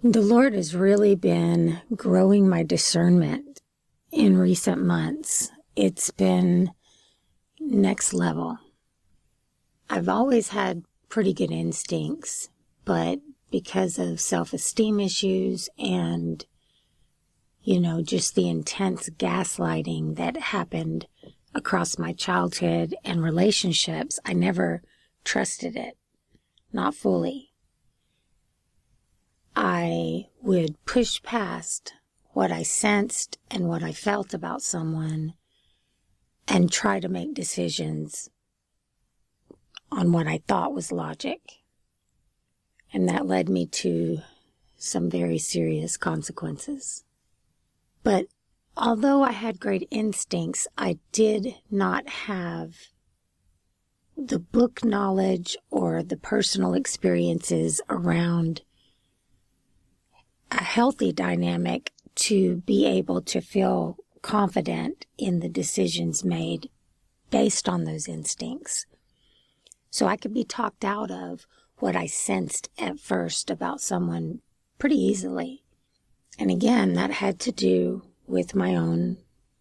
The Lord has really been growing my discernment in recent months. It's been next level. I've always had pretty good instincts, but because of self-esteem issues and, just the intense gaslighting that happened across my childhood and relationships, I never trusted it, not fully. I would push past what I sensed and what I felt about someone and try to make decisions on what I thought was logic. And that led me to some very serious consequences. But although I had great instincts, I did not have the book knowledge or the personal experiences around a healthy dynamic to be able to feel confident in the decisions made based on those instincts. So I could be talked out of what I sensed at first about someone pretty easily. And again, that had to do with my own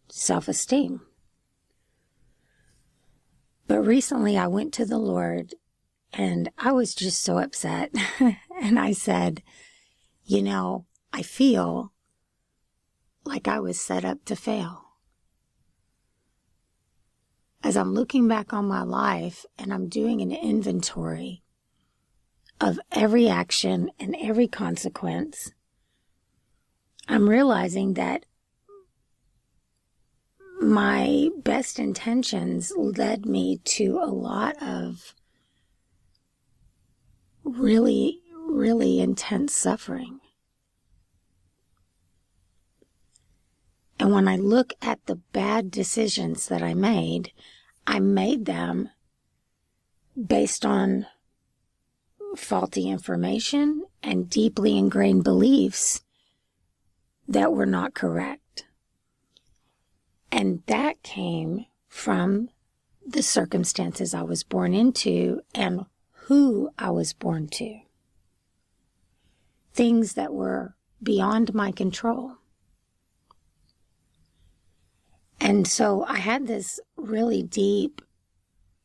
self-esteem. But recently I went to the Lord and I was just so upset. And I said, I feel like I was set up to fail. As I'm looking back on my life and I'm doing an inventory of every action and every consequence, I'm realizing that my best intentions led me to a lot of really, really intense suffering. And when I look at the bad decisions that I made them based on faulty information and deeply ingrained beliefs that were not correct. And that came from the circumstances I was born into and who I was born to. Things that were beyond my control. And so I had this really deep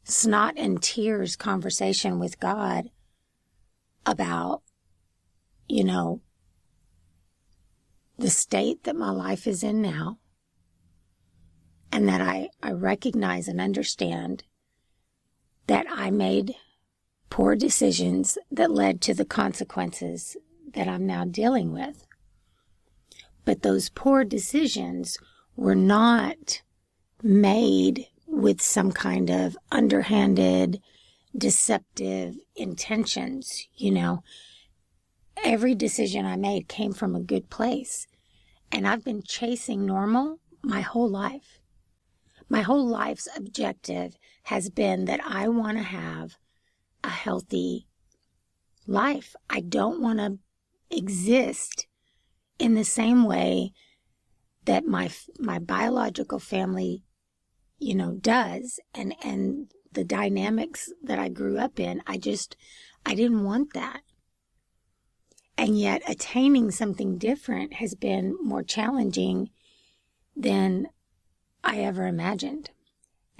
snot and tears conversation with God about, the state that my life is in now. And that I recognize and understand that I made poor decisions that led to the consequences that I'm now dealing with. But those poor decisions were not made with some kind of underhanded, deceptive intentions. Every decision I made came from a good place. And I've been chasing normal my whole life. My whole life's objective has been that I want to have a healthy life. I don't want to exist in the same way that my biological family, does, and the dynamics that I grew up in. I didn't want that. And yet attaining something different has been more challenging than I ever imagined.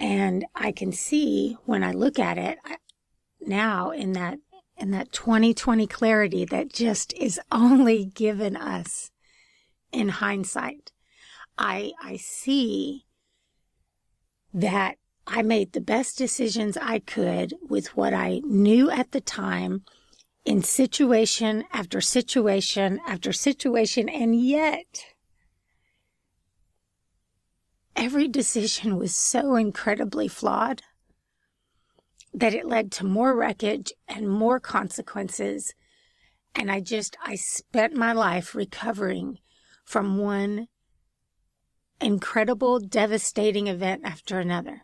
And I can see when I look at it now in that 2020 clarity that just is only given us in hindsight. I see that I made the best decisions I could with what I knew at the time in situation after situation after situation, and yet every decision was so incredibly flawed that it led to more wreckage and more consequences. And I spent my life recovering from one incredible, devastating event after another.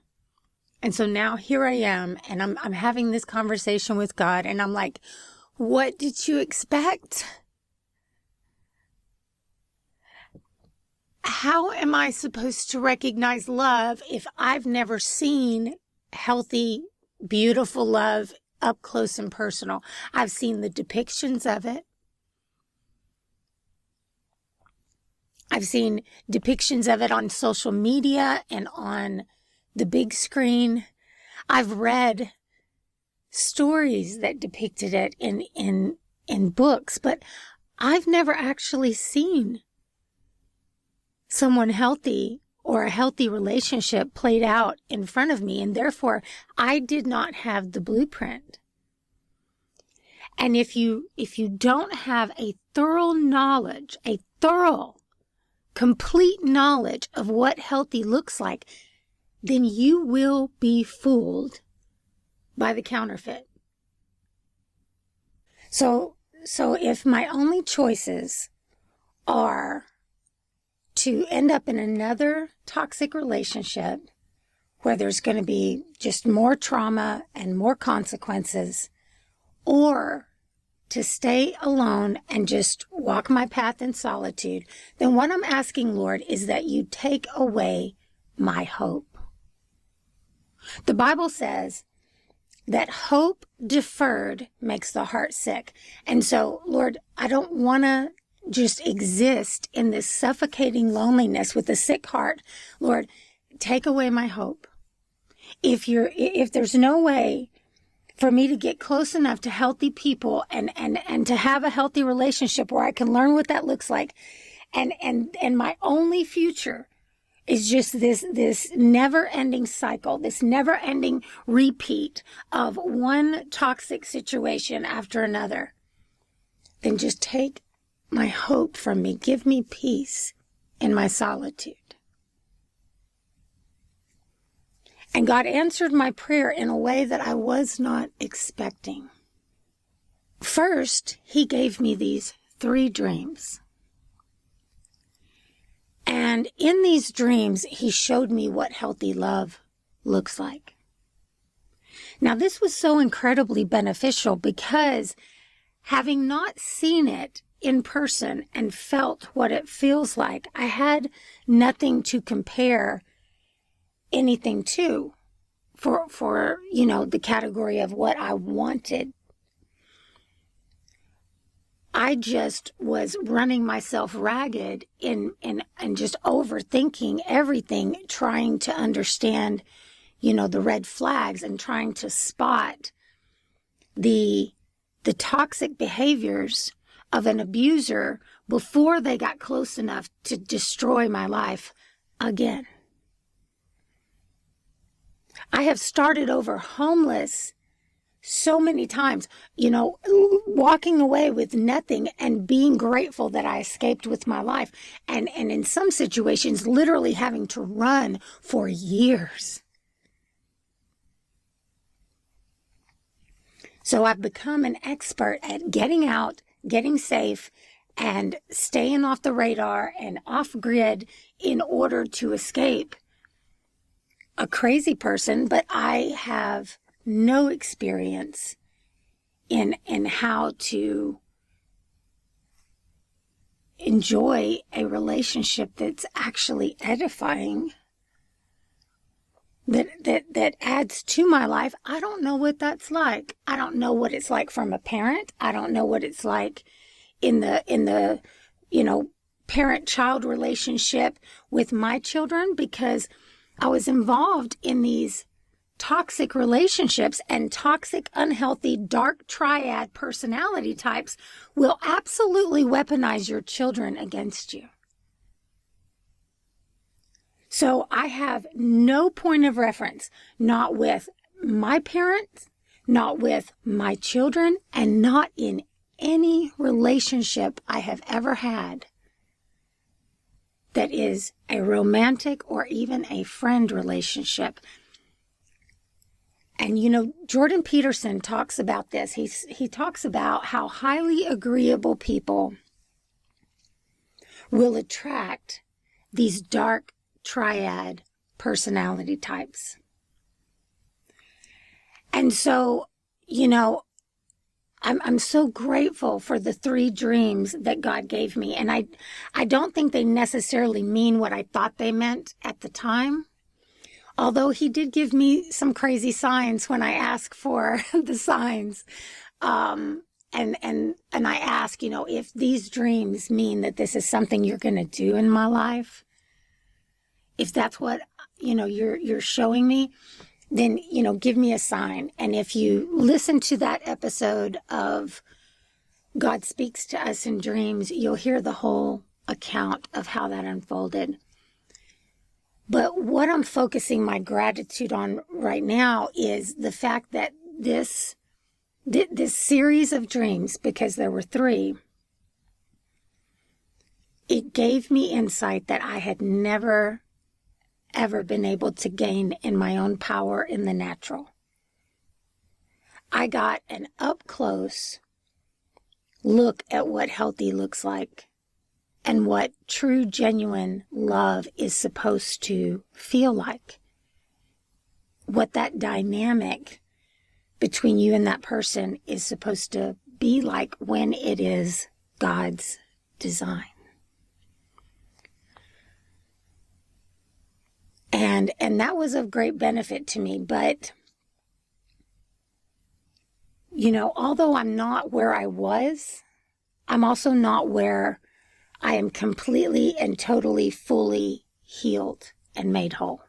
And so now here I am, and I'm having this conversation with God, and I'm like, what did you expect? How am I supposed to recognize love if I've never seen healthy, beautiful love up close and personal? I've seen the depictions of it. I've seen depictions of it on social media and on the big screen. I've read stories that depicted it in books, but I've never actually seen someone healthy or a healthy relationship played out in front of me, and therefore I did not have the blueprint. And if you don't have a thorough knowledge, complete knowledge of what healthy looks like, then you will be fooled by the counterfeit. So if my only choices are to end up in another toxic relationship where there's going to be just more trauma and more consequences, or to stay alone and just walk my path in solitude, then what I'm asking, Lord, is that you take away my hope. The Bible says that hope deferred makes the heart sick. And so, Lord, I don't want to just exist in this suffocating loneliness with a sick heart. Lord, take away my hope. If there's no way for me to get close enough to healthy people and to have a healthy relationship where I can learn what that looks like, and my only future is just this never-ending cycle, this never-ending repeat of one toxic situation after another, then just take my hope from me. Give me peace in my solitude. And God answered my prayer in a way that I was not expecting. First, He gave me these 3 dreams. And in these dreams, He showed me what healthy love looks like. Now, this was so incredibly beneficial because having not seen it in person and felt what it feels like, I had nothing to compare anything to for the category of what I wanted. I just was running myself ragged in just overthinking everything, trying to understand, the red flags and trying to spot the toxic behaviors of an abuser before they got close enough to destroy my life again. I have started over homeless so many times, walking away with nothing and being grateful that I escaped with my life. And in some situations, literally having to run for years. So I've become an expert at getting out, getting safe, and staying off the radar and off grid in order to escape a crazy person, but I have no experience in how to enjoy a relationship that's actually edifying, that adds to my life. I don't know what that's like. I don't know what it's like from a parent. I don't know what it's like in the parent-child relationship with my children, because I was involved in these toxic relationships, and toxic, unhealthy, dark triad personality types will absolutely weaponize your children against you. So I have no point of reference, not with my parents, not with my children, and not in any relationship I have ever had that is a romantic or even a friend relationship. And Jordan Peterson talks about this. He talks about how highly agreeable people will attract these dark triad personality types. And so, I'm so grateful for the 3 dreams that God gave me. And I don't think they necessarily mean what I thought they meant at the time. Although He did give me some crazy signs when I asked for the signs. and I ask, if these dreams mean that this is something you're going to do in my life, if that's what, you're showing me, then, give me a sign. And if you listen to that episode of God Speaks to Us in Dreams, you'll hear the whole account of how that unfolded. But what I'm focusing my gratitude on right now is the fact that this series of dreams, because there were 3, it gave me insight that I had never, ever been able to gain in my own power in the natural. I got an up-close look at what healthy looks like and what true, genuine love is supposed to feel like. What that dynamic between you and that person is supposed to be like when it is God's design. And that was of great benefit to me. But, although I'm not where I was, I'm also not where I am completely and totally, fully healed and made whole.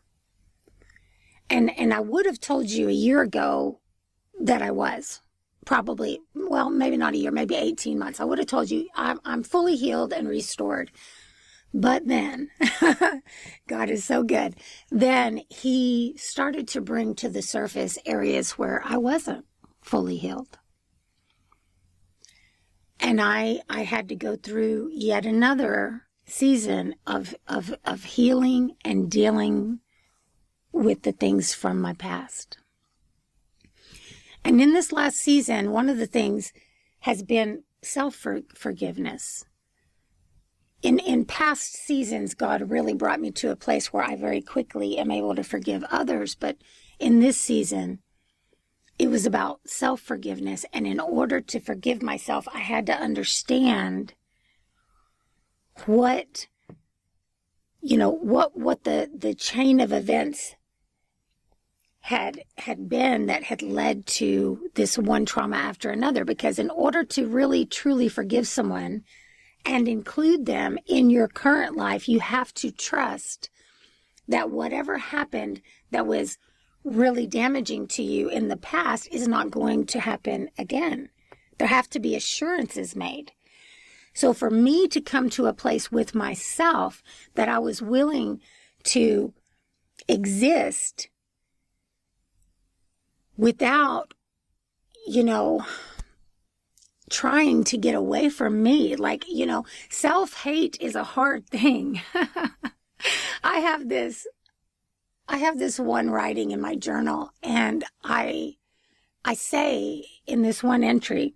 And I would have told you a year ago that I was. Probably, well, maybe not a year, maybe 18 months. I would have told you I'm fully healed and restored. But then, God is so good, then he started to bring to the surface areas where I wasn't fully healed. And I had to go through yet another season of healing and dealing with the things from my past. And in this last season, one of the things has been self-forgiveness. In past seasons, God really brought me to a place where I very quickly am able to forgive others. But in this season, it was about self-forgiveness. And in order to forgive myself, I had to understand what the chain of events had been that had led to this one trauma after another. Because in order to really, truly forgive someone and include them in your current life, you have to trust that whatever happened that was really damaging to you in the past is not going to happen again. There have to be assurances made. So for me to come to a place with myself that I was willing to exist without, trying to get away from me. Self-hate is a hard thing. I have this one writing in my journal, and I say in this one entry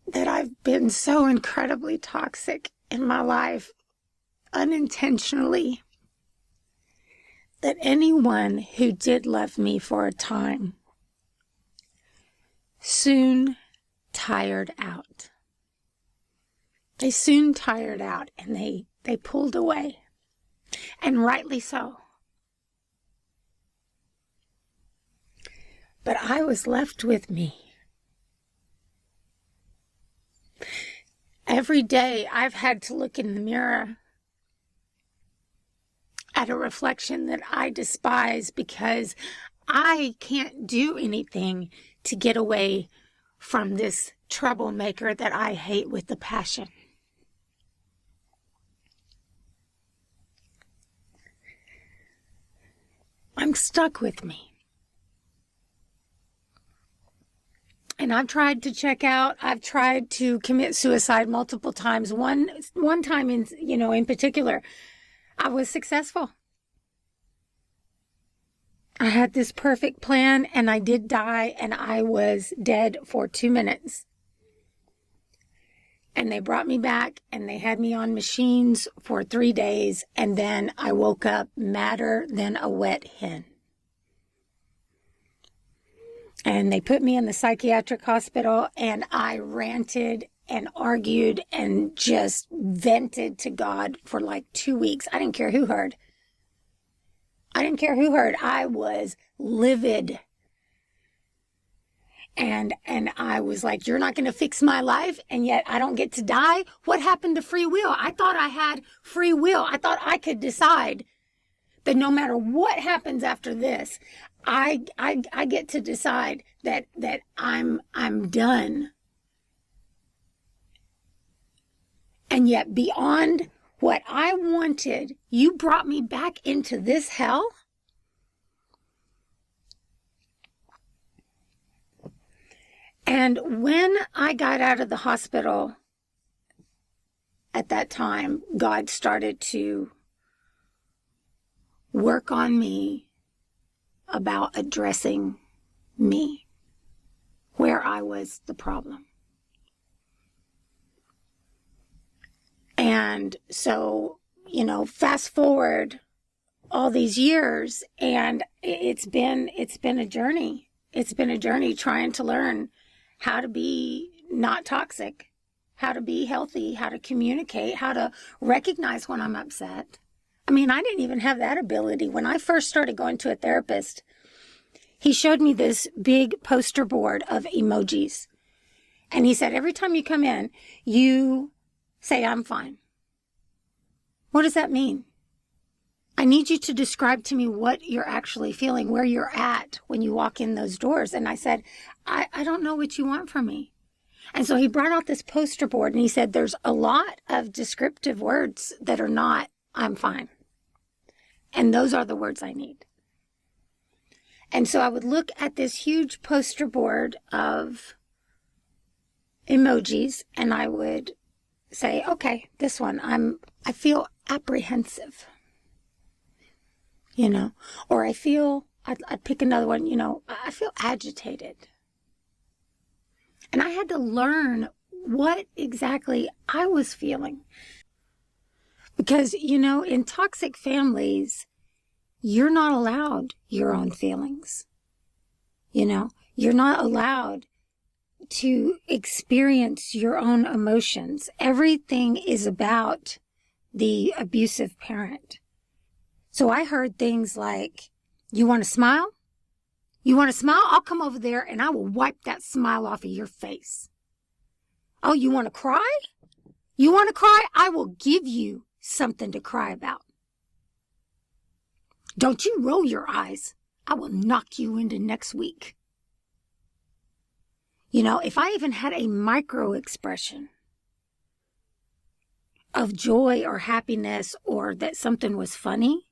that I've been so incredibly toxic in my life unintentionally that anyone who did love me for a time soon tired out. They soon tired out, and they pulled away, and rightly so. But I was left with me. Every day I've had to look in the mirror at a reflection that I despise because I can't do anything to get away from this troublemaker that I hate with the passion. I'm stuck with me. And I've tried to check out. I've tried to commit suicide multiple times. One time in particular, I was successful. I had this perfect plan, and I did die, and I was dead for 2 minutes. And they brought me back, and they had me on machines for 3 days, and then I woke up madder than a wet hen. And they put me in the psychiatric hospital, and I ranted and argued and just vented to God for like 2 weeks. I didn't care who heard. I was livid. And I was like, you're not going to fix my life, and yet I don't get to die. What happened to free will? I thought I had free will. I thought I could decide that no matter what happens after this, I get to decide that I'm done. And yet beyond what I wanted, you brought me back into this hell. And when I got out of the hospital at that time, God started to work on me about addressing me, where I was the problem. And so, fast forward all these years, and it's been a journey. It's been a journey trying to learn how to be not toxic, how to be healthy, how to communicate, how to recognize when I'm upset. I mean, I didn't even have that ability. When I first started going to a therapist, he showed me this big poster board of emojis. And he said, every time you come in, you say, I'm fine. What does that mean? I need you to describe to me what you're actually feeling, where you're at when you walk in those doors. And I said, I don't know what you want from me. And so he brought out this poster board and he said, there's a lot of descriptive words that are not, I'm fine. And those are the words I need. And so I would look at this huge poster board of emojis and I would say, okay, this one, I feel apprehensive, or I'd pick another one, I feel agitated. And I had to learn what exactly I was feeling. Because, in toxic families, you're not allowed your own feelings. You're not allowed to experience your own emotions. Everything is about the abusive parent. So I heard things like, you want to smile? You want to smile? I'll come over there and I will wipe that smile off of your face. Oh, you want to cry? You want to cry? I will give you something to cry about. Don't you roll your eyes. I will knock you into next week. If I even had a micro expression of joy or happiness or that something was funny,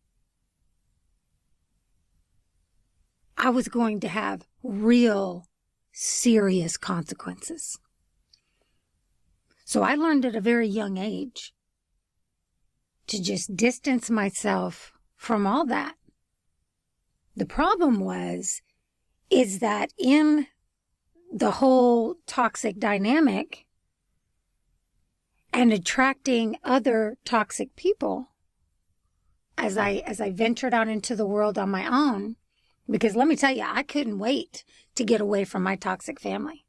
I was going to have real serious consequences. So I learned at a very young age to just distance myself from all that. The problem is that in the whole toxic dynamic and attracting other toxic people, as I ventured out into the world on my own, because let me tell you, I couldn't wait to get away from my toxic family.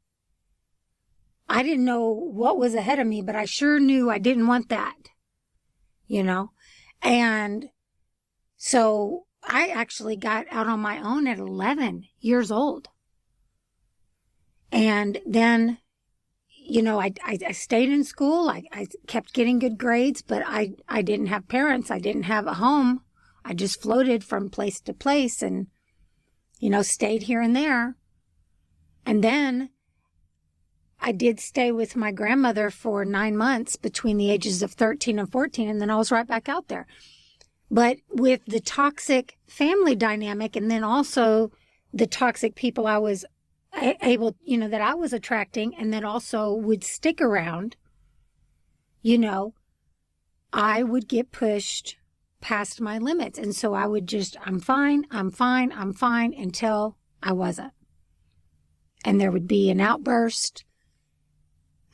I didn't know what was ahead of me, but I sure knew I didn't want that, And so I actually got out on my own at 11 years old. And then, I stayed in school. I kept getting good grades, but I didn't have parents. I didn't have a home. I just floated from place to place and, stayed here and there. And then I did stay with my grandmother for 9 months between the ages of 13 and 14, and then I was right back out there. But with the toxic family dynamic and then also the toxic people I was that I was attracting and that also would stick around, I would get pushed past my limits. And so I would just, I'm fine until I wasn't. And there would be an outburst.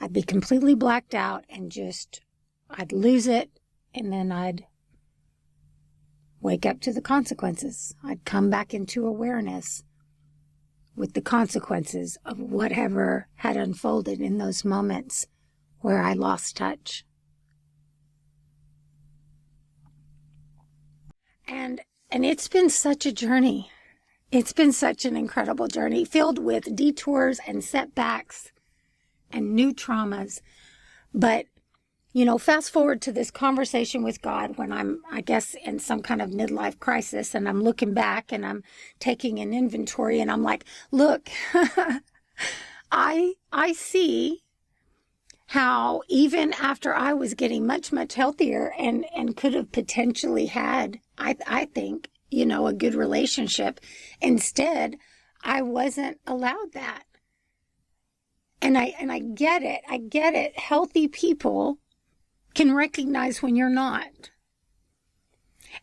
I'd be completely blacked out and I'd lose it. And then I'd wake up to the consequences. I'd come back into awareness with the consequences of whatever had unfolded in those moments where I lost touch. And it's been such a journey. It's been such an incredible journey filled with detours and setbacks and new traumas. But, fast forward to this conversation with God when I'm, I guess, in some kind of midlife crisis, and I'm looking back and I'm taking an inventory, and I'm like, look, I see how even after I was getting much, much healthier and could have potentially had, I think, a good relationship. Instead, I wasn't allowed that. And I get it. I get it. Healthy people can recognize when you're not.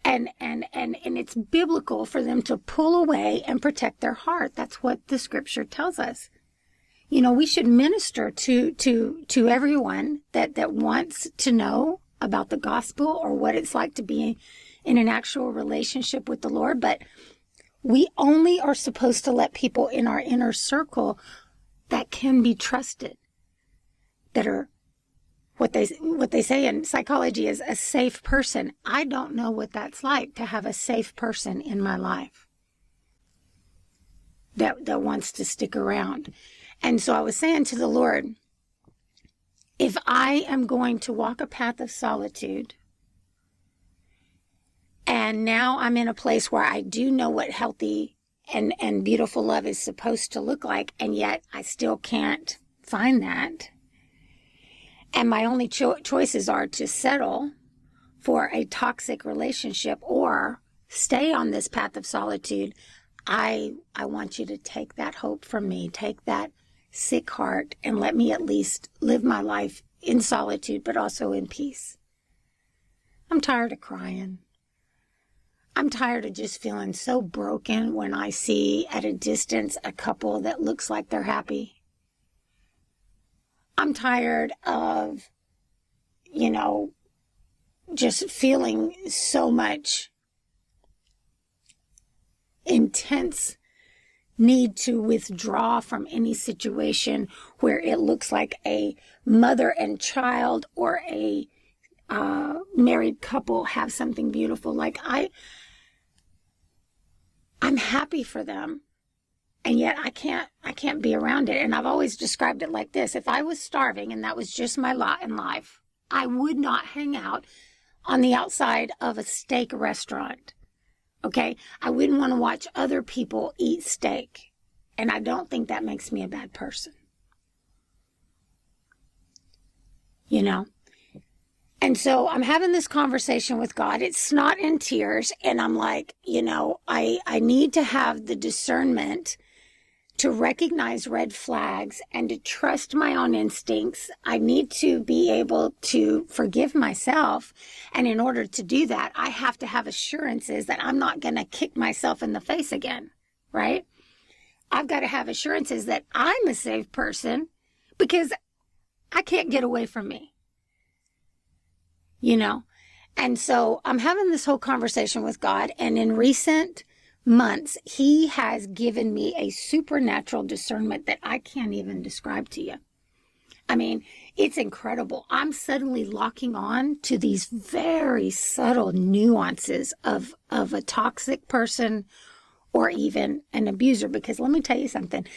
And it's biblical for them to pull away and protect their heart. That's what the scripture tells us. We should minister to everyone that wants to know about the gospel or what it's like to be in an actual relationship with the Lord. But we only are supposed to let people in our inner circle that can be trusted, that are what they say in psychology is a safe person. I don't know what that's like to have a safe person in my life that wants to stick around. And so I was saying to the Lord, if I am going to walk a path of solitude, and now I'm in a place where I do know what healthy and beautiful love is supposed to look like, and yet I still can't find that. And my only choices are to settle for a toxic relationship or stay on this path of solitude. I want you to take that hope from me, take that sick heart, and let me at least live my life in solitude, but also in peace. I'm tired of crying. I'm tired of just feeling so broken when I see at a distance a couple that looks like they're happy. I'm tired of, just feeling so much intense need to withdraw from any situation where it looks like a mother and child or a married couple have something beautiful. Like I'm happy for them, and yet I can't be around it. And I've always described it like this: if I was starving and that was just my lot in life, I would not hang out on the outside of a steak restaurant. Okay? I wouldn't want to watch other people eat steak. And I don't think that makes me a bad person. And so I'm having this conversation with God. It's not in tears. And I'm like, I need to have the discernment to recognize red flags and to trust my own instincts. I need to be able to forgive myself. And in order to do that, I have to have assurances that I'm not going to kick myself in the face again, right? I've got to have assurances that I'm a safe person because I can't get away from me, And so I'm having this whole conversation with God, and in recent months, He has given me a supernatural discernment that I can't even describe to you. I mean, it's incredible. I'm suddenly locking on to these very subtle nuances of a toxic person or even an abuser. Because let me tell you something.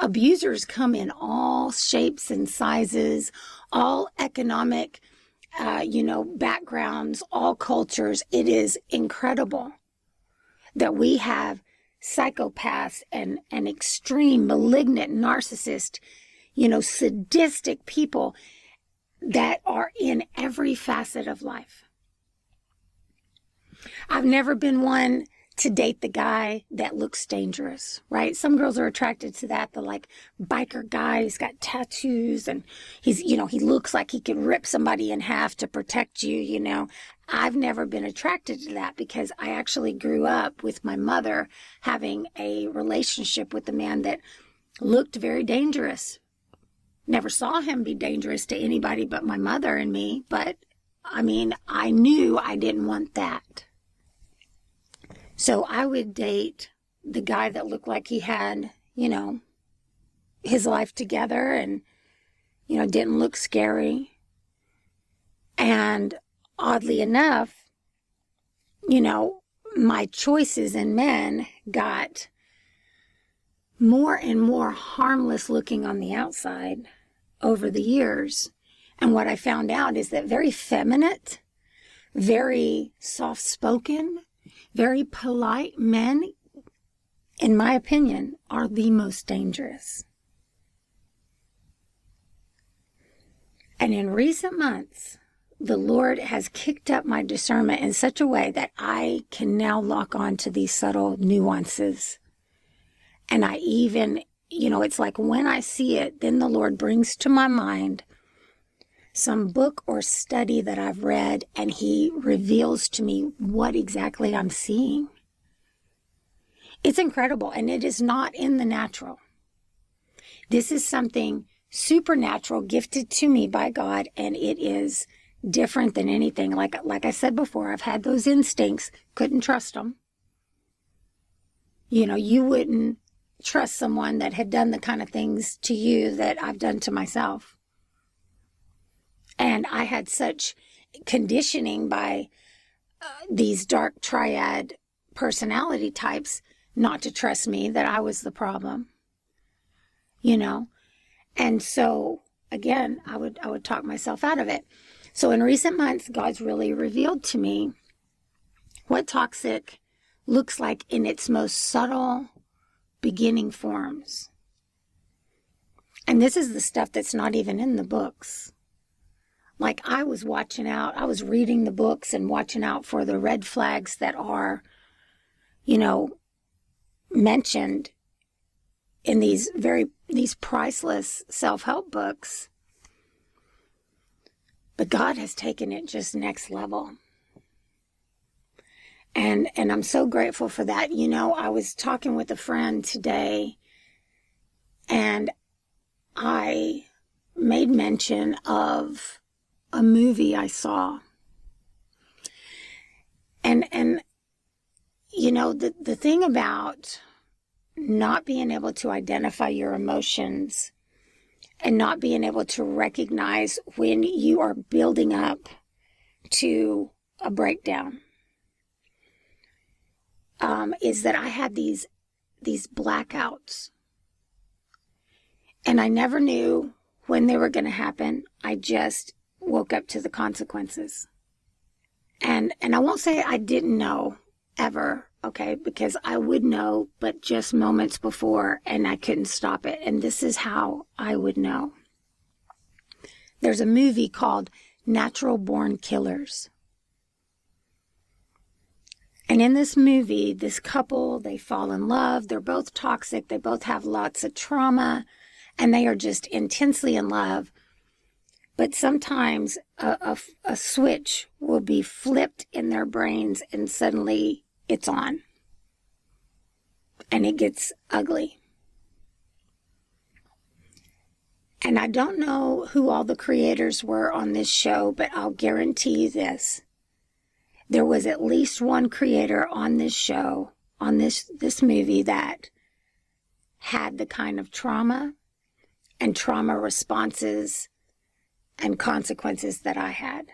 Abusers come in all shapes and sizes, all economic, backgrounds, all cultures. It is incredible that we have psychopaths and extreme, malignant, narcissist, sadistic people that are in every facet of life. I've never been one to date the guy that looks dangerous, right? Some girls are attracted to that. The biker guy, he's got tattoos and he's, he looks like he could rip somebody in half to protect you, I've never been attracted to that because I actually grew up with my mother having a relationship with a man that looked very dangerous. Never saw him be dangerous to anybody but my mother and me, but I knew I didn't want that. So I would date the guy that looked like he had, his life together and, didn't look scary. And oddly enough, my choices in men got more and more harmless looking on the outside over the years. And what I found out is that very feminine, very soft-spoken, very polite men, in my opinion, are the most dangerous. And in recent months, the Lord has kicked up my discernment in such a way that I can now lock on to these subtle nuances. And I even, it's like when I see it, then the Lord brings to my mind some book or study that I've read, and He reveals to me what exactly I'm seeing. It's incredible, and it is not in the natural. This is something supernatural gifted to me by God, and it is different than anything. Like I said before, I've had those instincts, couldn't trust them. You wouldn't trust someone that had done the kind of things to you that I've done to myself. And I had such conditioning by these dark triad personality types not to trust me, that I was the problem. And so again, I would talk myself out of it. So in recent months, God's really revealed to me what toxic looks like in its most subtle beginning forms. And this is the stuff that's not even in the books. Like I was reading the books and watching out for the red flags that are, mentioned in these priceless self-help books. But God has taken it just next level. And I'm so grateful for that. I was talking with a friend today, and I made mention of a movie I saw. And the thing about not being able to identify your emotions and not being able to recognize when you are building up to a breakdown is that I had these blackouts, and I never knew when they were going to happen. I just woke up to the consequences. And I won't say I didn't know ever, okay, because I would know, but just moments before, and I couldn't stop it. And this is how I would know. There's a movie called Natural Born Killers. And in this movie, this couple, they fall in love. They're both toxic. They both have lots of trauma, and they are just intensely in love. But sometimes a switch will be flipped in their brains, and suddenly it's on. And it gets ugly. And I don't know who all the creators were on this show, but I'll guarantee you this. There was at least one creator on this show, on this movie, that had the kind of trauma and trauma responses and consequences that I had.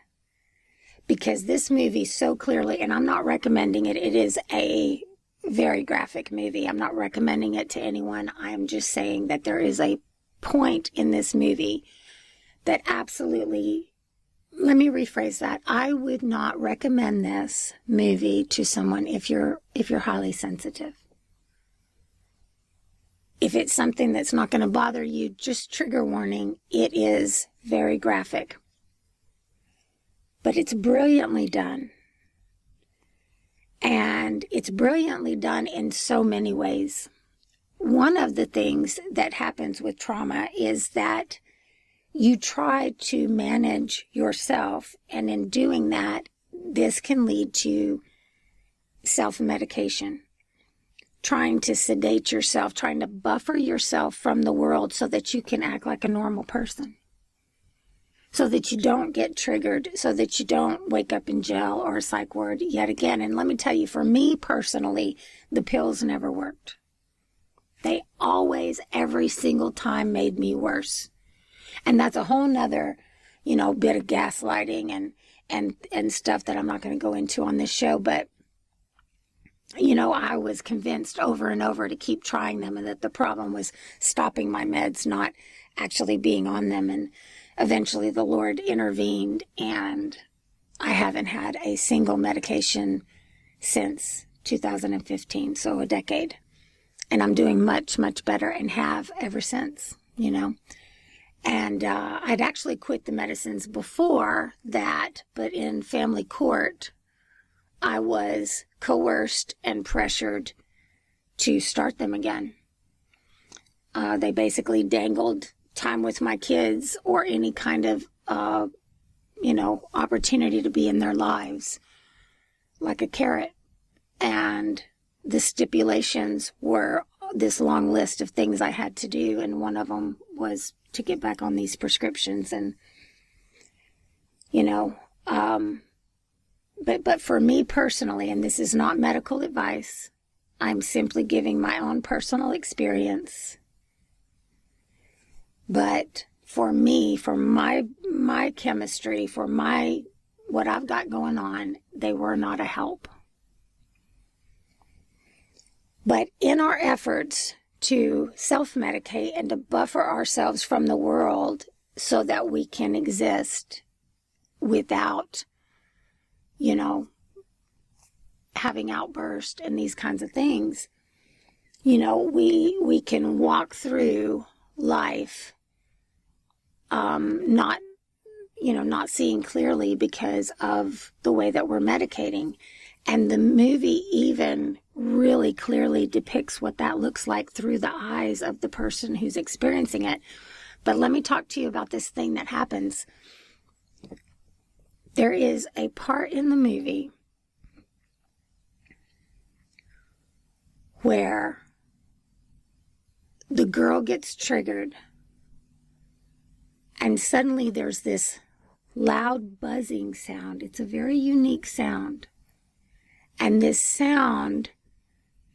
Because this movie so clearly, and I'm not recommending it, it is a very graphic movie. I'm not recommending it to anyone. I'm just saying that there is a point in this movie that absolutely, let me rephrase that. I would not recommend this movie to someone if you're highly sensitive. If it's something that's not going to bother you, just trigger warning, it is very graphic. But it's brilliantly done. And it's brilliantly done in so many ways. One of the things that happens with trauma is that you try to manage yourself, and in doing that, this can lead to self-medication. Trying to sedate yourself, trying to buffer yourself from the world so that you can act like a normal person. So that you don't get triggered, so that you don't wake up in jail or a psych ward yet again. And let me tell you, for me personally, the pills never worked. They always, every single time, made me worse. And that's a whole nother, bit of gaslighting and stuff that I'm not going to go into on this show. But I was convinced over and over to keep trying them, and that the problem was stopping my meds, not actually being on them. And eventually the Lord intervened, and I haven't had a single medication since 2015, so a decade. And I'm doing much, much better, and have ever since, And I'd actually quit the medicines before that, but in family court, I was coerced and pressured to start them again. They basically dangled time with my kids or any kind of, opportunity to be in their lives like a carrot. And the stipulations were this long list of things I had to do, and one of them was to get back on these prescriptions. And, but for me personally, and this is not medical advice, I'm simply giving my own personal experience. But for me, for my chemistry, for what I've got going on, they were not a help. But in our efforts to self-medicate and to buffer ourselves from the world so that we can exist without, having outbursts and these kinds of things, we can walk through life not seeing clearly because of the way that we're medicating. And the movie even really clearly depicts what that looks like through the eyes of the person who's experiencing it. But let me talk to you about this thing that happens. There is a part in the movie where the girl gets triggered, and suddenly there's this loud buzzing sound. It's a very unique sound. And this sound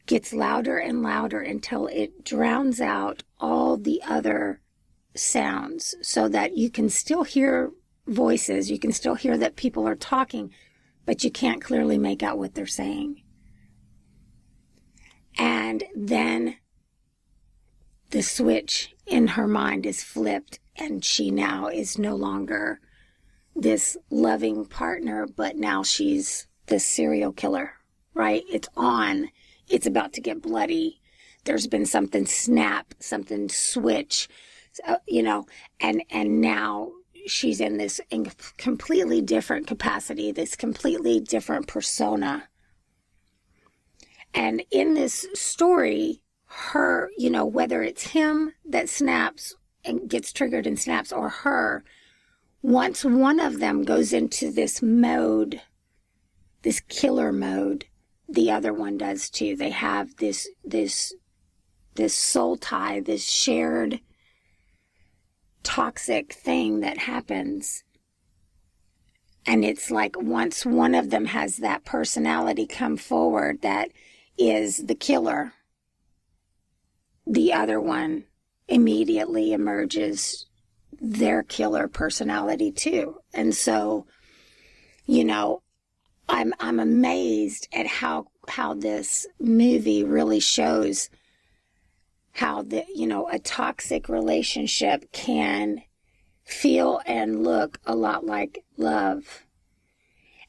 gets louder and louder until it drowns out all the other sounds, so that you can still hear voices. You can still hear that people are talking, but you can't clearly make out what they're saying. And then the switch in her mind is flipped, and she now is no longer this loving partner, but now she's this serial killer, right? It's on. It's about to get bloody. There's been something snap, something switch, and now she's in this completely different capacity, this completely different persona. And in this story, her, whether it's him that snaps and gets triggered and snaps, or her, once one of them goes into this mode, this killer mode, the other one does too. They have this soul tie, this shared toxic thing that happens. And it's like once one of them has that personality come forward that is the killer, the other one immediately emerges their killer personality too. And so, I'm amazed at how this movie really shows how a toxic relationship can feel and look a lot like love.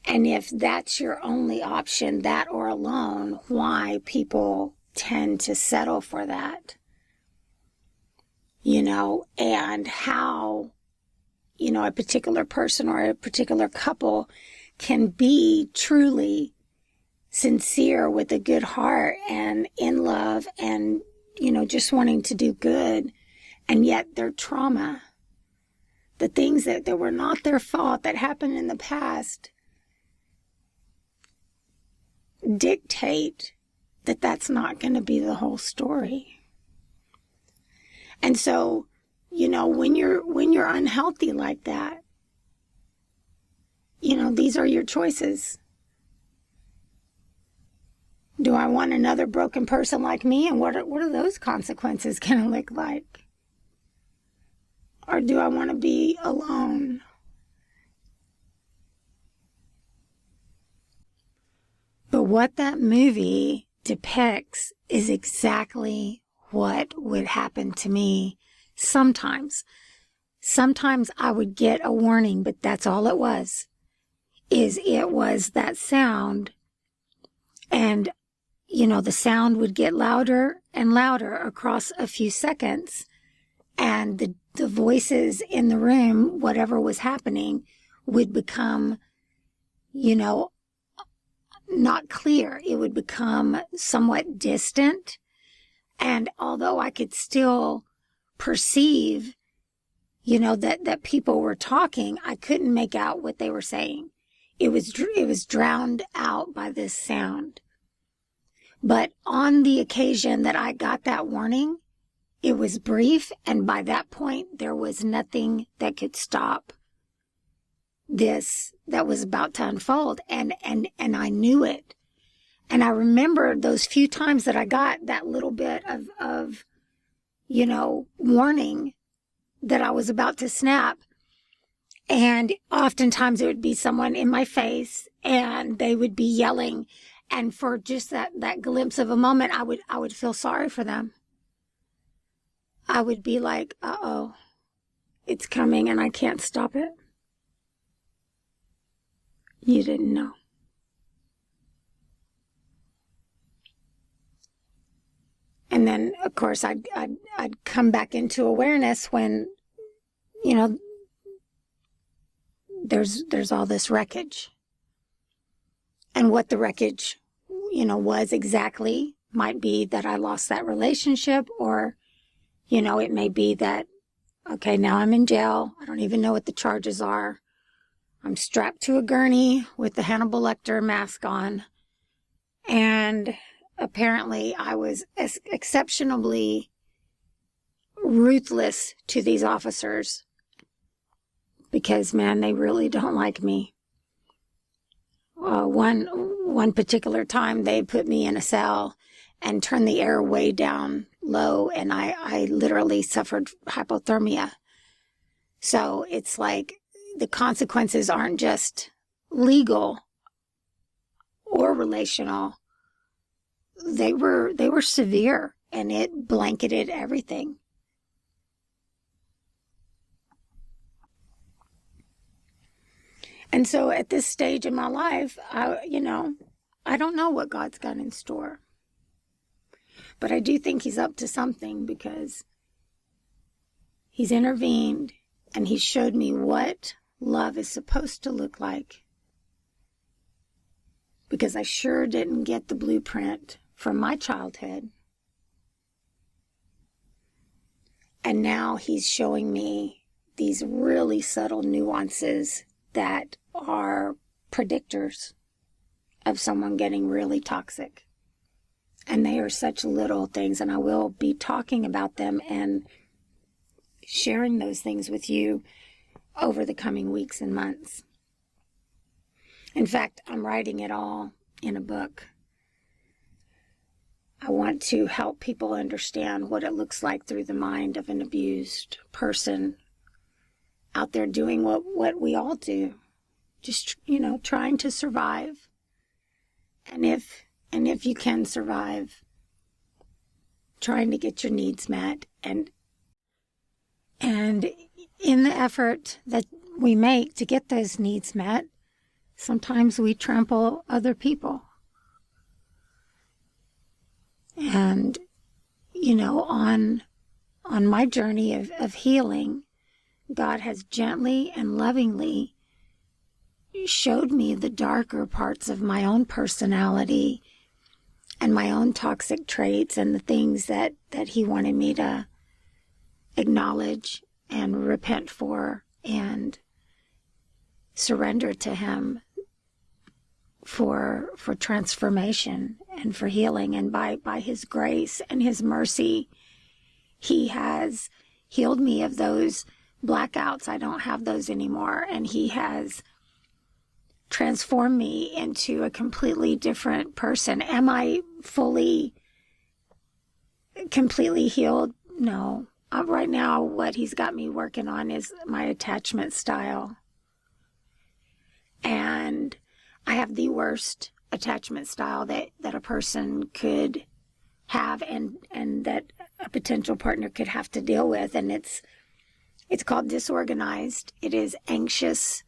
And if that's your only option, that or alone, why people tend to settle for that. And how, a particular person or a particular couple can be truly sincere with a good heart and in love and, just wanting to do good. And yet their trauma, the things that were not their fault that happened in the past, dictate that that's not going to be the whole story. And so, when you're unhealthy like that, these are your choices. Do I want another broken person like me? And what are those consequences going to look like? Or do I want to be alone? But what that movie depicts is exactly what would happen to me sometimes. Sometimes I would get a warning, but that's all it was. It was that sound, and the sound would get louder and louder across a few seconds, and the voices in the room, whatever was happening, would become, not clear. It would become somewhat distant, and although I could still perceive, that people were talking, I couldn't make out what they were saying. It was drowned out by this sound. But on the occasion that I got that warning, it was brief, and by that point, there was nothing that could stop this that was about to unfold, and I knew it. And I remember those few times that I got that little bit of warning that I was about to snap. And oftentimes it would be someone in my face, and they would be yelling. And for just that glimpse of a moment, I would feel sorry for them. I would be like, uh-oh, it's coming and I can't stop it. You didn't know. And then, of course, I'd come back into awareness when, there's all this wreckage. And what the wreckage, was exactly might be that I lost that relationship, or, it may be that, okay, now I'm in jail. I don't even know what the charges are. I'm strapped to a gurney with the Hannibal Lecter mask on. And apparently I was exceptionally ruthless to these officers because, man, they really don't like me. One particular time, they put me in a cell and turned the air way down low, and I literally suffered hypothermia. So it's like the consequences aren't just legal or relational. They were severe, and it blanketed everything. And so at this stage in my life, I don't know what God's got in store. But I do think he's up to something, because he's intervened and he showed me what love is supposed to look like. Because I sure didn't get the blueprint from my childhood. And now he's showing me these really subtle nuances that are predictors of someone getting really toxic. And they are such little things, and I will be talking about them and sharing those things with you over the coming weeks and months. In fact, I'm writing it all in a book. I want to help people understand what it looks like through the mind of an abused person out there doing what we all do. Just, trying to survive. And if you can survive, trying to get your needs met. And in the effort that we make to get those needs met, sometimes we trample other people. And, on my journey of healing, God has gently and lovingly showed me the darker parts of my own personality and my own toxic traits, and the things that he wanted me to acknowledge and repent for and surrender to him for transformation and for healing. And by his grace and his mercy, he has healed me of those blackouts. I don't have those anymore. And he has transformed me into a completely different person. Am I completely healed? No. Right now, what he's got me working on is my attachment style. And I have the worst attachment style that a person could have and that a potential partner could have to deal with. And it's called disorganized. It is anxious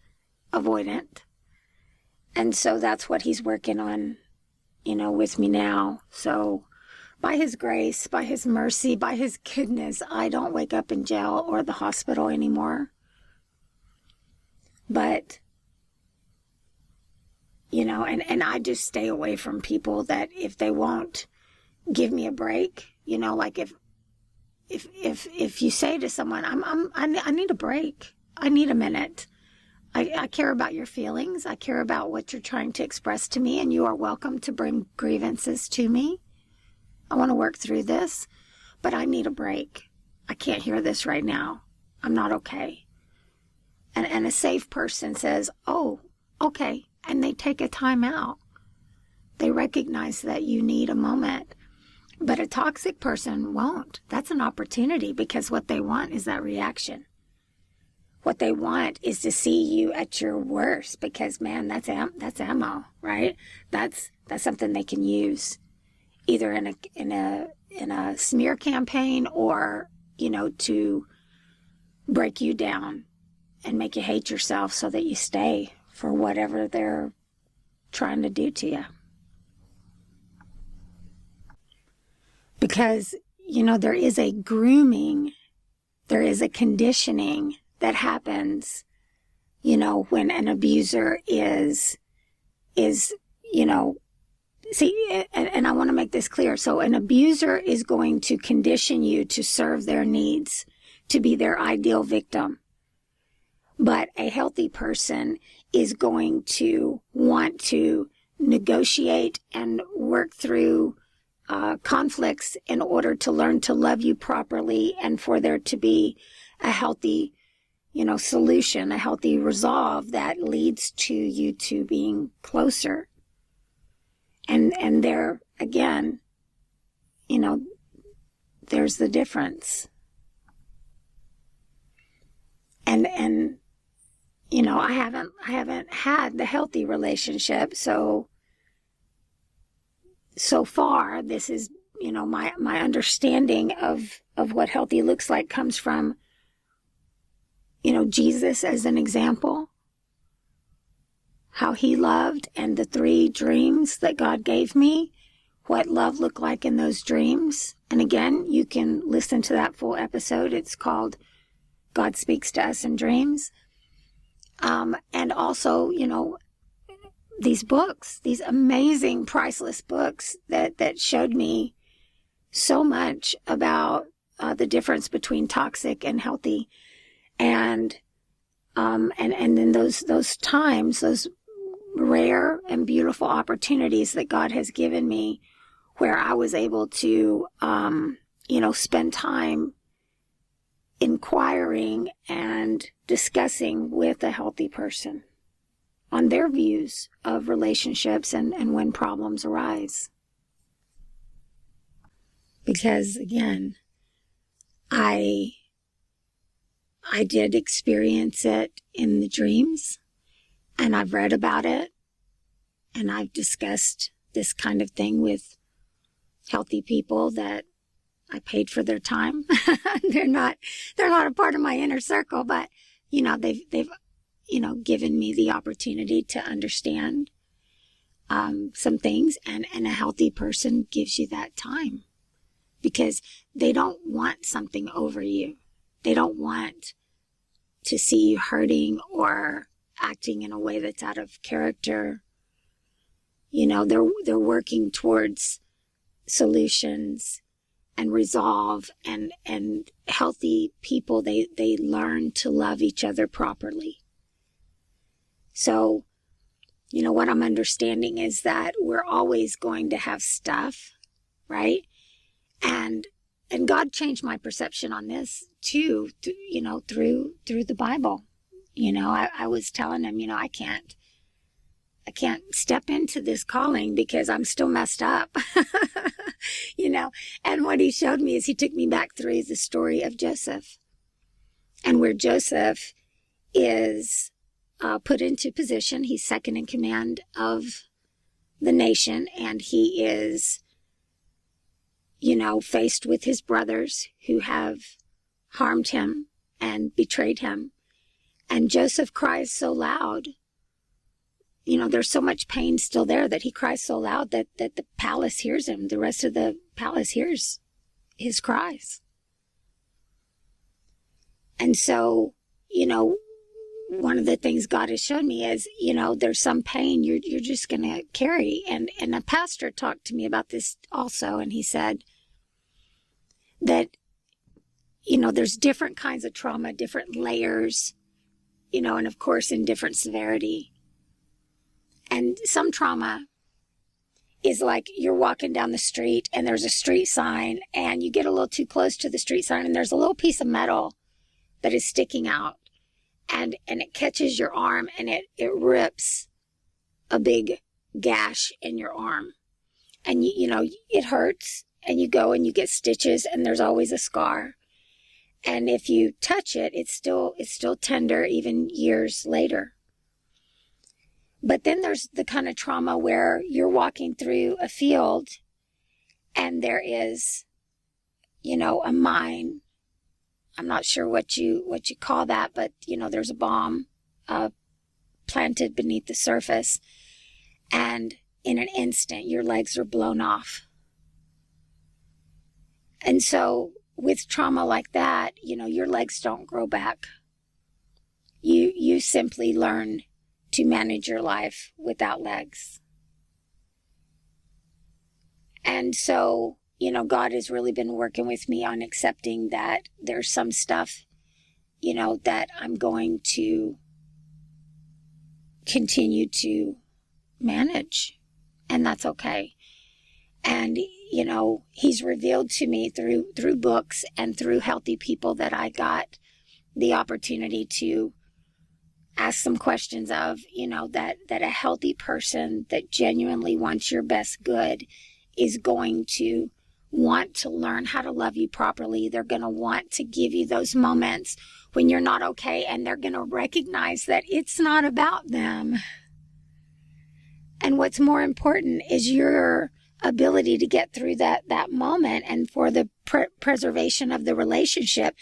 avoidant. And so that's what he's working on, with me now. So by his grace, by his mercy, by his goodness, I don't wake up in jail or the hospital anymore. But, and I just stay away from people that if they won't give me a break, like if you say to someone, I need a break. I need a minute. I care about your feelings. I care about what you're trying to express to me, and you are welcome to bring grievances to me. I want to work through this, but I need a break. I can't hear this right now. I'm not okay. And a safe person says, oh, okay. And they take a time out. They recognize that you need a moment. But a toxic person won't. That's an opportunity, because what they want is that reaction. What they want is to see you at your worst, because, man, that's ammo, right? That's something they can use either in a smear campaign or, to break you down and make you hate yourself so that you stay for whatever they're trying to do to you. Because, there is a grooming, there is a conditioning that happens, when an abuser is, see, and I want to make this clear. So an abuser is going to condition you to serve their needs, to be their ideal victim. But a healthy person is going to want to negotiate and work through conflicts in order to learn to love you properly, and for there to be a healthy, solution, a healthy resolve that leads to you to being closer. And there, again, there's the difference. And I haven't had the healthy relationship, so far, this is, my understanding of what healthy looks like comes from, Jesus as an example, how he loved, and the 3 dreams that God gave me, what love looked like in those dreams. And again, you can listen to that full episode. It's called God Speaks to Us in Dreams. And also, these books, these amazing, priceless books that showed me so much about the difference between toxic and healthy. And then those times, those rare and beautiful opportunities that God has given me, where I was able to, spend time inquiring and discussing with a healthy person on their views of relationships and when problems arise. Because, again, I did experience it in the dreams, and I've read about it, and I've discussed this kind of thing with healthy people that I paid for their time. They're not a part of my inner circle, but they've given me the opportunity to understand some things, and a healthy person gives you that time, because they don't want something over you. They don't want to see you hurting or acting in a way that's out of character. They're working towards solutions and resolve, and healthy people, they learn to love each other properly. So, what I'm understanding is that we're always going to have stuff, right? And God changed my perception on this too, through the Bible. I was telling him, I can't step into this calling because I'm still messed up. And what he showed me is he took me back through the story of Joseph, and where Joseph is put into position. He's second in command of the nation, and he is, faced with his brothers who have harmed him and betrayed him. And Joseph cries so loud. There's so much pain still there that he cries so loud that the palace hears him. The rest of the palace hears his cries. And so, one of the things God has shown me is, there's some pain you're just going to carry. And a pastor talked to me about this also, and he said that, there's different kinds of trauma, different layers, and of course in different severity. And some trauma is like you're walking down the street and there's a street sign and you get a little too close to the street sign and there's a little piece of metal that is sticking out, and it catches your arm and it rips a big gash in your arm. And it hurts, and you go and you get stitches, and there's always a scar. And if you touch it, it's still tender even years later. But then there's the kind of trauma where you're walking through a field and there is, a mine. I'm not sure what you call that, but, there's a bomb planted beneath the surface. And in an instant, your legs are blown off. And so with trauma like that, your legs don't grow back. You simply learn to manage your life without legs. And so, God has really been working with me on accepting that there's some stuff, that I'm going to continue to manage, and that's okay. And, he's revealed to me through books and through healthy people that I got the opportunity to ask some questions of, that a healthy person that genuinely wants your best good is going to want to learn how to love you properly. They're going to want to give you those moments when you're not okay, and they're going to recognize that it's not about them. And what's more important is your ability to get through that moment and for the preservation of the relationship,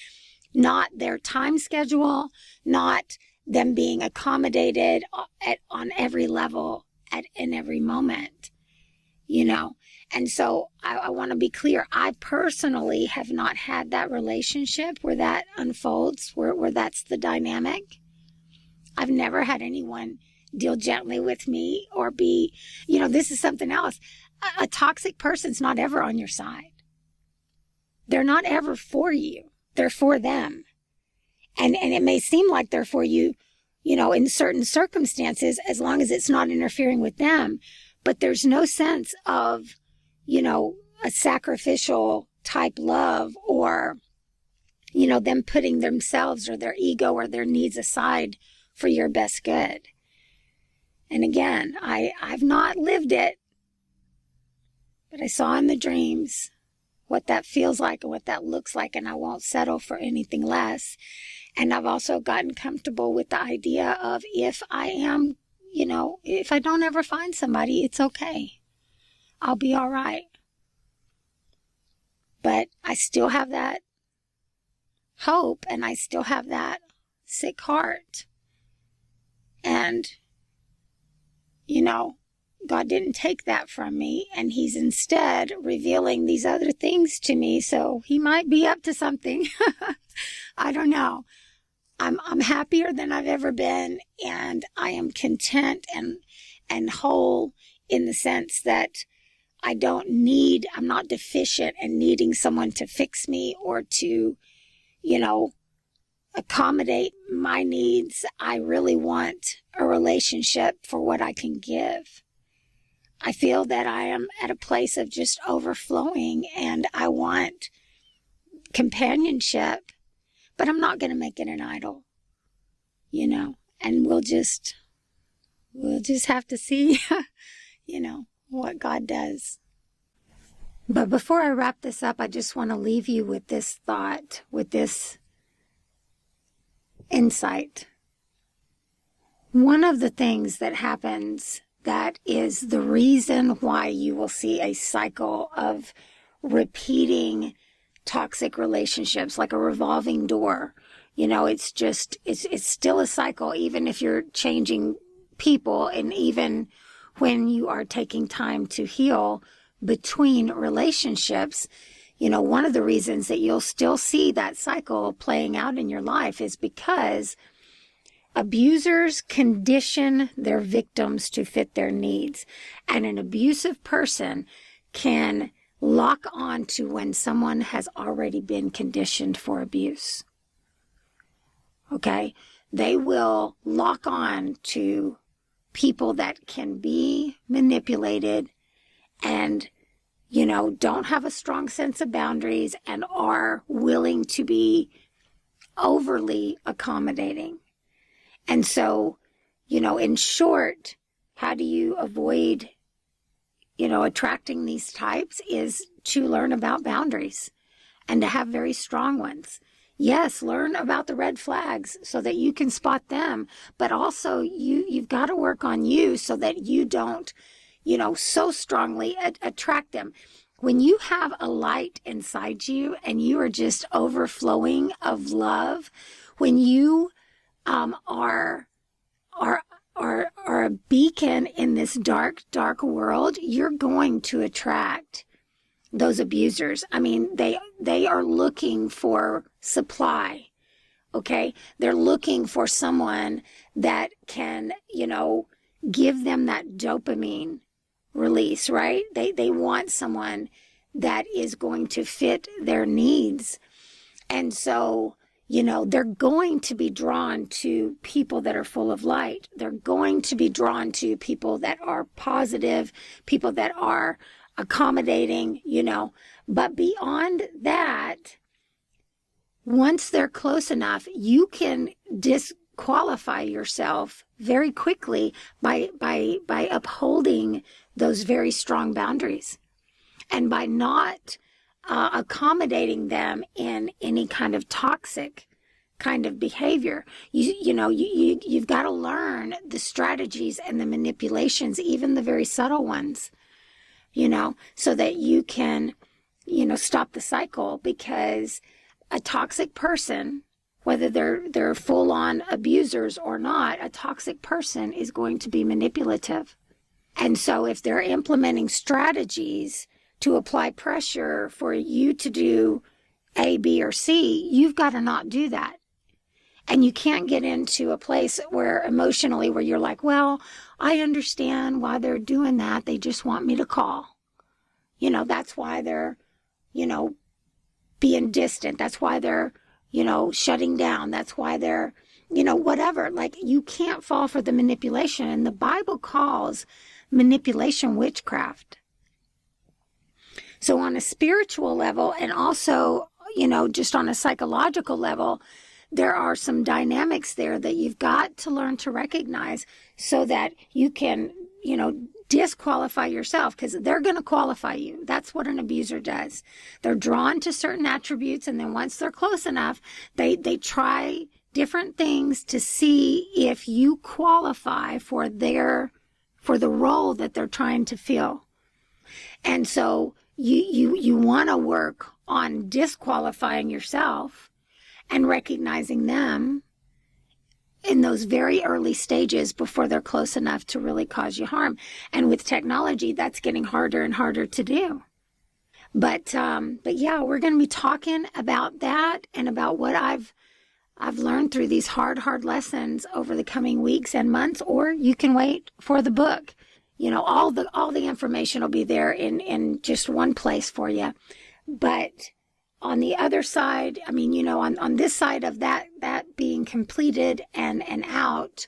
not their time schedule, not them being accommodated on every level in every moment, And so I want to be clear. I personally have not had that relationship where that unfolds, where that's the dynamic. I've never had anyone deal gently with me or be, this is something else. A toxic person's not ever on your side. They're not ever for you. They're for them. And it may seem like they're for you, in certain circumstances, as long as it's not interfering with them. But there's no sense of, a sacrificial type love or, them putting themselves or their ego or their needs aside for your best good. And again, I've not lived it, but I saw in the dreams what that feels like and what that looks like, and I won't settle for anything less. And I've also gotten comfortable with the idea of if I am, if I don't ever find somebody, it's okay. I'll be all right. But I still have that hope, and I still have that sick heart. And, God didn't take that from me, and he's instead revealing these other things to me. So he might be up to something. I don't know. I'm happier than I've ever been, and I am content and whole in the sense that I'm not deficient and needing someone to fix me or to, accommodate my needs. I really want a relationship for what I can give. I feel that I am at a place of just overflowing, and I want companionship, but I'm not going to make it an idol, and we'll just have to see, what God does. But before I wrap this up, I just want to leave you with this thought, with this insight. One of the things that happens that is the reason why you will see a cycle of repeating toxic relationships, like a revolving door. It's still a cycle, even if you're changing people, and even when you are taking time to heal between relationships. One of the reasons that you'll still see that cycle playing out in your life is because abusers condition their victims to fit their needs. And an abusive person can lock on to when someone has already been conditioned for abuse. Okay? They will lock on to people that can be manipulated and, don't have a strong sense of boundaries and are willing to be overly accommodating. And so, in short, how do you avoid, attracting these types is to learn about boundaries and to have very strong ones. Yes, learn about the red flags so that you can spot them, but also you've got to work on you so that you don't, so strongly attract them. When you have a light inside you and you are just overflowing of love, when you are a beacon in this dark world, you're going to attract those abusers. I mean, they are looking for supply. Okay? They're looking for someone that can, give them that dopamine release, right? They want someone that is going to fit their needs. And so, they're going to be drawn to people that are full of light. They're going to be drawn to people that are positive, people that are accommodating, But beyond that, once they're close enough, you can disqualify yourself very quickly by upholding those very strong boundaries and by not accommodating them in any kind of toxic kind of behavior. You've got to learn the strategies and the manipulations, even the very subtle ones, so that you can, stop the cycle. Because a toxic person, whether they're full-on abusers or not, a toxic person is going to be manipulative. And so if they're implementing strategies to apply pressure for you to do A, B, or C, you've got to not do that. And you can't get into a place where emotionally where you're like, well, I understand why they're doing that. They just want me to call. That's why they're, being distant. That's why they're, shutting down. That's why they're, whatever. Like, you can't fall for the manipulation. And the Bible calls manipulation witchcraft. So on a spiritual level and also, just on a psychological level, there are some dynamics there that you've got to learn to recognize so that you can, disqualify yourself, because they're going to qualify you. That's what an abuser does. They're drawn to certain attributes, and then once they're close enough, they try different things to see if you qualify for the role that they're trying to fill. And so you want to work on disqualifying yourself and recognizing them in those very early stages before they're close enough to really cause you harm. And with technology, that's getting harder and harder to do. But yeah, we're going to be talking about that and about what I've learned through these hard lessons over the coming weeks and months, or you can wait for the book. All the information will be there in just one place for you. But on the other side, on this side of that being completed and out,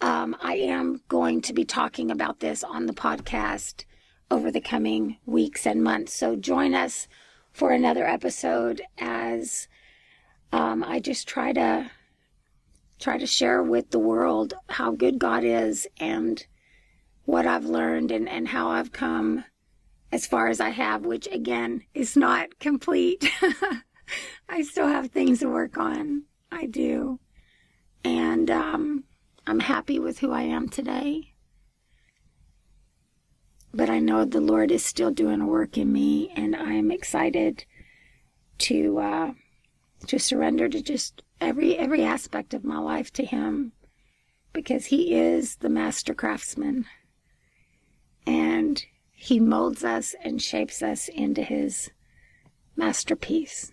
I am going to be talking about this on the podcast over the coming weeks and months. So join us for another episode as I just try to share with the world how good God is and what I've learned and how I've come as far as I have, which again is not complete. I still have things to work on. I do. And I'm happy with who I am today. but I know the Lord is still doing a work in me, and I am excited to surrender to just every aspect of my life to Him, because He is the master craftsman, and He molds us and shapes us into His masterpiece.